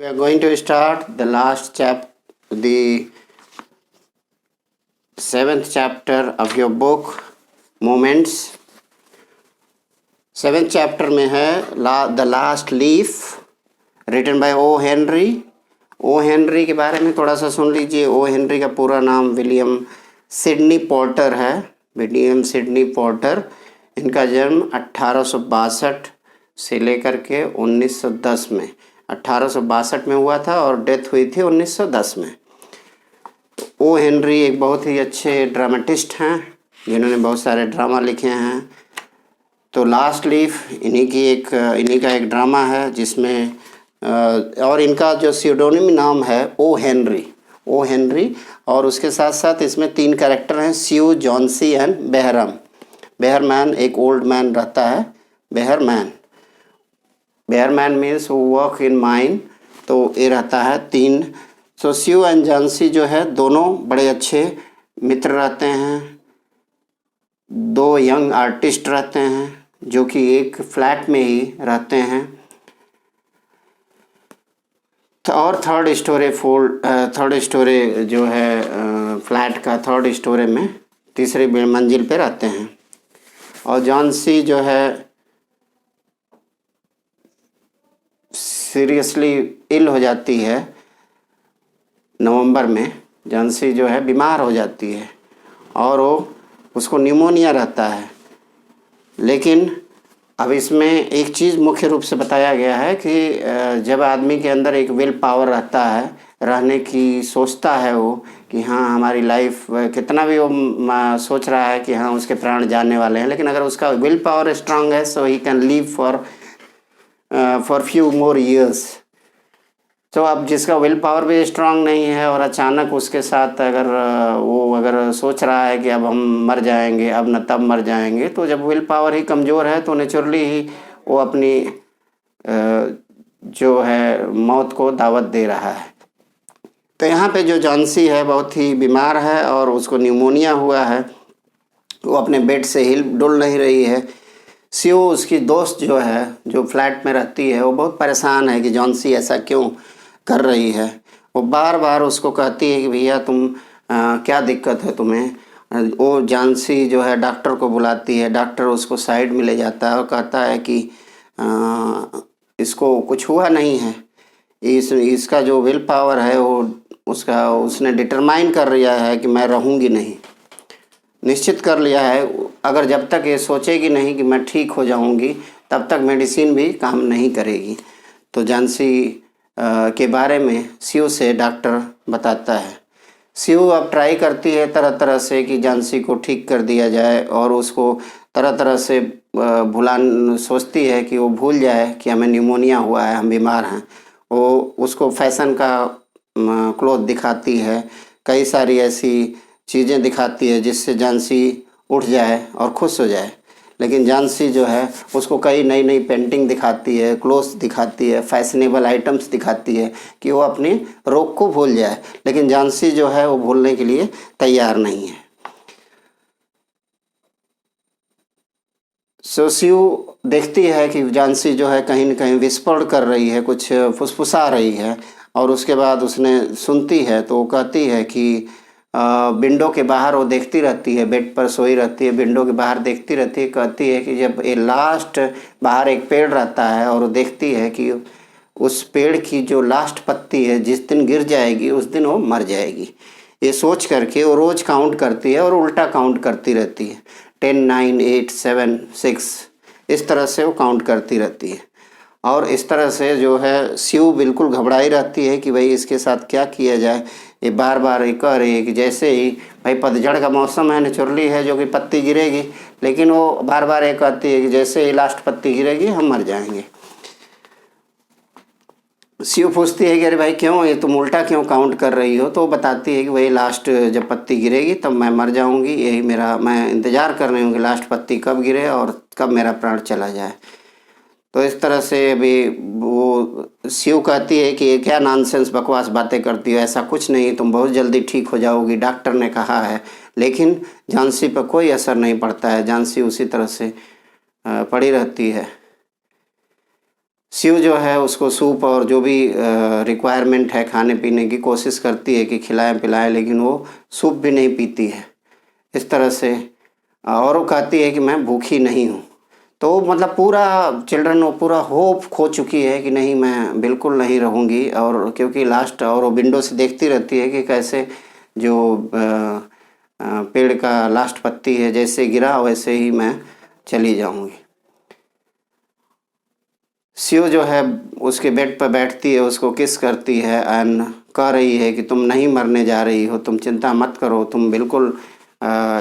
We are going to start the last the seventh chapter of your book, Moments. Seventh chapter में है the last leaf, written by O Henry. O Henry के बारे में थोड़ा सा सुन लीजिए। O Henry का पूरा नाम विलियम सिडनी पोर्टर है। William Sydney porter. इनका जन्म 1862 से लेकर के 1910 में 1862 में हुआ था और डेथ हुई थी 1910 में। ओ हेनरी एक बहुत ही अच्छे ड्रामेटिस्ट हैं जिन्होंने बहुत सारे ड्रामा लिखे हैं। तो लास्ट लीफ इन्हीं का एक ड्रामा है जिसमें और इनका जो सीडोनिम नाम है ओ हेनरी और उसके साथ साथ इसमें 3 कैरेक्टर हैं, स्यू, जॉन्सी एंड बेहरमैन। एक ओल्ड मैन रहता है, बेहरमैन मीन्स वो वर्क इन माइन। तो ये रहता है 3। सो स्यू एंड जॉन्सी जो है दोनों बड़े अच्छे मित्र रहते हैं। 2 यंग आर्टिस्ट रहते हैं जो कि एक फ्लैट में ही रहते हैं। और थर्ड स्टोरी जो है फ्लैट का थर्ड स्टोरी में तीसरी मंजिल पे रहते हैं। और जॉन्सी जो है सीरियसली इल हो जाती है नवंबर में। जॉन्सी जो है बीमार हो जाती है और उसको न्यूमोनिया रहता है। लेकिन अब इसमें एक चीज़ मुख्य रूप से बताया गया है कि जब आदमी के अंदर एक विल पावर रहता है, रहने की सोचता है वो कि हाँ हमारी लाइफ, कितना भी वो सोच रहा है कि हाँ उसके प्राण जाने वाले हैं, लेकिन अगर उसका विल पावर स्ट्रांग है so he can live for few more years. तो अब जिसका विल पावर भी स्ट्रांग नहीं है और अचानक उसके साथ अगर सोच रहा है कि अब हम मर जाएंगे, अब न तब मर जाएंगे, तो जब विल पावर ही कमज़ोर है तो नेचुरली ही वो अपनी जो है मौत को दावत दे रहा है। तो यहाँ पे जो जॉन्सी है बहुत ही बीमार है और उसको न्यूमोनिया हुआ है। वो अपने बेड से हिल डुल नहीं रही है। स्यू उसकी दोस्त जो है, जो फ्लैट में रहती है, वो बहुत परेशान है कि जॉन्सी ऐसा क्यों कर रही है। वो बार बार उसको कहती है कि भैया तुम क्या दिक्कत है तुम्हें। वो जॉन्सी जो है डॉक्टर को बुलाती है। डॉक्टर उसको साइड में ले जाता है और कहता है कि इसको कुछ हुआ नहीं है। इसका जो विल पावर है वो उसने डिटरमाइन कर लिया है कि मैं रहूँगी नहीं, निश्चित कर लिया है। अगर जब तक ये सोचेगी नहीं कि मैं ठीक हो जाऊंगी तब तक मेडिसिन भी काम नहीं करेगी। तो जॉन्सी के बारे में स्यू से डॉक्टर बताता है। स्यू अब ट्राई करती है तरह तरह से कि जॉन्सी को ठीक कर दिया जाए और उसको तरह तरह से सोचती है कि वो भूल जाए कि हमें न्यूमोनिया हुआ है, हम बीमार हैं। वो उसको फैशन का क्लोथ दिखाती है, कई सारी ऐसी चीज़ें दिखाती है जिससे जॉन्सी उठ जाए और खुश हो जाए। लेकिन जॉन्सी जो है उसको कई नई पेंटिंग दिखाती है, क्लोथ्स दिखाती है, फैशनेबल आइटम्स दिखाती है कि वो अपने रोग को भूल जाए। लेकिन जॉन्सी जो है वो भूलने के लिए तैयार नहीं है। स्यू देखती है कि जॉन्सी जो है कहीं न कहीं विस्पर कर रही है, कुछ फुसफुसा रही है। और उसके बाद उसने सुनती है तो वो कहती है कि विंडो के बाहर वो देखती रहती है, बेड पर सोई रहती है, विंडो के बाहर देखती रहती है। कहती है कि जब ये लास्ट बाहर एक पेड़ रहता है और वो देखती है कि उस पेड़ की जो लास्ट पत्ती है जिस दिन गिर जाएगी उस दिन वो मर जाएगी। ये सोच करके वो रोज़ काउंट करती है और उल्टा काउंट करती रहती है। 10, 9, 8, 7, 6 इस तरह से वो काउंट करती रहती है। और इस तरह से जो है स्यू बिल्कुल घबराई रहती है कि भाई इसके साथ क्या किया जाए। ये बार बार ये कह रही है कि जैसे ही भाई पतझड़ का मौसम है, नेचुरली है जो कि पत्ती गिरेगी, लेकिन वो बार बार ये कहती है कि जैसे ही लास्ट पत्ती गिरेगी हम मर जाएंगे। स्यू पूछती है कि अरे भाई क्यों, ये तुम उल्टा क्यों काउंट कर रही हो। तो बताती है कि वही लास्ट जब पत्ती गिरेगी तब मैं मर जाऊंगी, यही मैं इंतज़ार कर रही हूँ कि लास्ट पत्ती कब गिरे और कब मेरा प्राण चला जाए। तो इस तरह से अभी वो स्यू कहती है कि ये क्या नॉनसेंस बकवास बातें करती हो, ऐसा कुछ नहीं, तुम बहुत जल्दी ठीक हो जाओगी, डॉक्टर ने कहा है। लेकिन जॉन्सी पर कोई असर नहीं पड़ता है। जॉन्सी उसी तरह से पड़ी रहती है। शिव जो है उसको सूप और जो भी रिक्वायरमेंट है खाने पीने की कोशिश करती है कि खिलाएं पिलाएं, लेकिन वो सूप भी नहीं पीती है इस तरह से। और वो कहती है कि मैं भूखी नहीं हूँ। तो मतलब पूरा चिल्ड्रन वो पूरा होप खो चुकी है कि नहीं मैं बिल्कुल नहीं रहूँगी। और क्योंकि लास्ट और वो विंडो से देखती रहती है कि कैसे जो पेड़ का लास्ट पत्ती है जैसे गिरा वैसे ही मैं चली जाऊँगी। शिव जो है उसके बेड पर बैठती है, उसको किस करती है एंड कह रही है कि तुम नहीं मरने जा रही हो, तुम चिंता मत करो, तुम बिल्कुल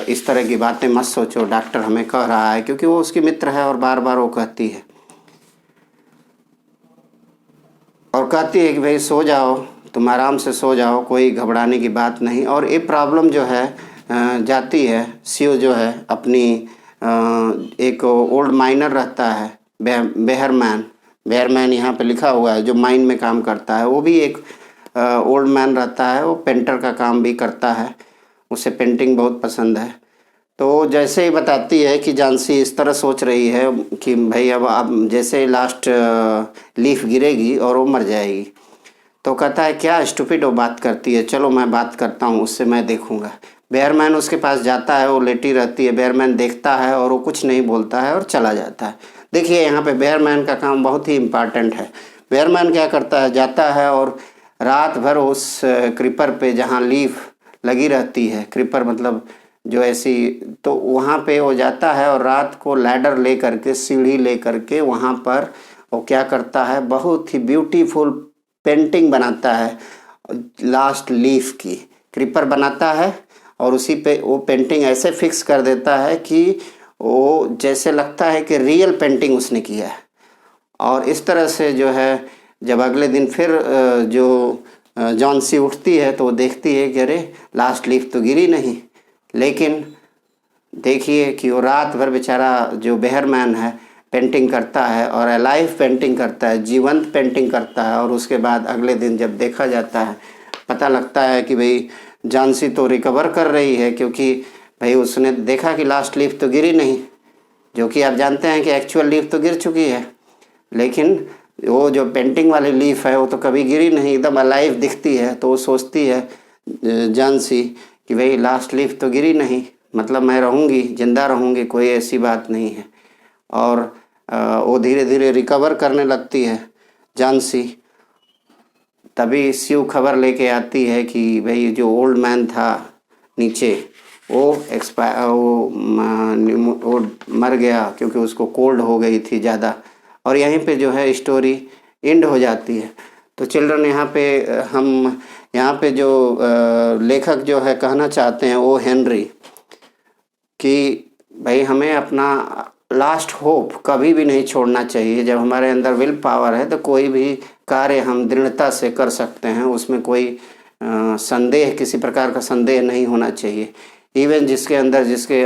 इस तरह की बातें मत सोचो, डॉक्टर हमें कह रहा है। क्योंकि वो उसकी मित्र है और बार बार वो कहती है और कहती है कि भाई सो जाओ, तुम आराम से सो जाओ, कोई घबराने की बात नहीं। और ये प्रॉब्लम जो है जाती है। शिव जो है अपनी एक ओल्ड माइनर रहता है, बेहरमैन। बेहरमैन यहाँ पे लिखा हुआ है, जो माइन में काम करता है, वो भी एक ओल्ड मैन रहता है। वो पेंटर का काम भी करता है, उसे पेंटिंग बहुत पसंद है। तो जैसे ही बताती है कि झांसी इस तरह सोच रही है कि भाई अब जैसे लास्ट लीफ गिरेगी और वो मर जाएगी, तो कहता है क्या स्टूपिड वो बात करती है, चलो मैं बात करता हूँ उससे, मैं देखूँगा। बेयरमैन उसके पास जाता है, वो लेटी रहती है। बेयरमैन देखता है और वो कुछ नहीं बोलता है और चला जाता है। देखिए यहाँ पे बेयरमैन का काम बहुत ही इम्पॉर्टेंट है। बेयरमैन क्या करता है, जाता है और रात भर उस क्रीपर पे जहाँ लीफ लगी रहती है, क्रीपर मतलब जो ऐसी, तो वहाँ पे वो जाता है और रात को लैडर ले करके, सीढ़ी ले करके वहाँ पर वो क्या करता है, बहुत ही ब्यूटीफुल पेंटिंग बनाता है लास्ट लीफ की। क्रीपर बनाता है और उसी पे वो पेंटिंग ऐसे फिक्स कर देता है कि वो जैसे लगता है कि रियल पेंटिंग उसने किया है। और इस तरह से जो है जब अगले दिन फिर जो जॉन्सी उठती है तो वो देखती है कि अरे लास्ट लीफ तो गिरी नहीं। लेकिन देखिए कि वो रात भर बेचारा जो बेहरमैन है पेंटिंग करता है और अलाइव पेंटिंग करता है, जीवंत पेंटिंग करता है। और उसके बाद अगले दिन जब देखा जाता है, पता लगता है कि भाई झांसी तो रिकवर कर रही है, क्योंकि भाई उसने देखा कि लास्ट लीफ तो गिरी नहीं, जो कि आप जानते हैं कि एक्चुअल लीफ तो गिर चुकी है। लेकिन वो जो पेंटिंग वाली लीफ है वो तो कभी गिरी नहीं, एकदम अलाइव दिखती है। तो वो सोचती है झांसी कि भाई लास्ट लीफ तो गिरी नहीं, मतलब मैं रहूँगी, जिंदा रहूँगी, कोई ऐसी बात नहीं है। और वो धीरे धीरे रिकवर करने लगती है झांसी। तभी शिव खबर लेके आती है कि भाई जो ओल्ड मैन था नीचे वो वो मर गया, क्योंकि उसको कोल्ड हो गई थी ज़्यादा। और यहीं पे जो है स्टोरी एंड हो जाती है। तो चिल्ड्रन यहाँ पे हम यहाँ पे जो लेखक जो है कहना चाहते हैं वो हेनरी, कि भाई हमें अपना लास्ट होप कभी भी नहीं छोड़ना चाहिए। जब हमारे अंदर विल पावर है तो कोई भी कार्य हम दृढ़ता से कर सकते हैं, उसमें कोई संदेह, किसी प्रकार का संदेह नहीं होना चाहिए। इवन जिसके अंदर, जिसके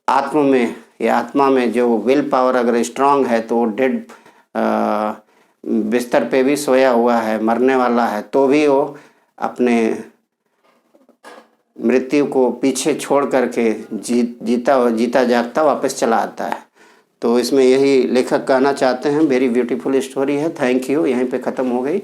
आत्मा में या आत्मा में जो विल पावर अगर स्ट्रांग है तो वो डेड बिस्तर पे भी सोया हुआ है, मरने वाला है, तो भी वो अपने मृत्यु को पीछे छोड़ करके जीता जागता वापस चला आता है। तो इसमें यही लेखक कहना चाहते हैं। वेरी ब्यूटीफुल स्टोरी है। Thank you. यहीं पे ख़त्म हो गई।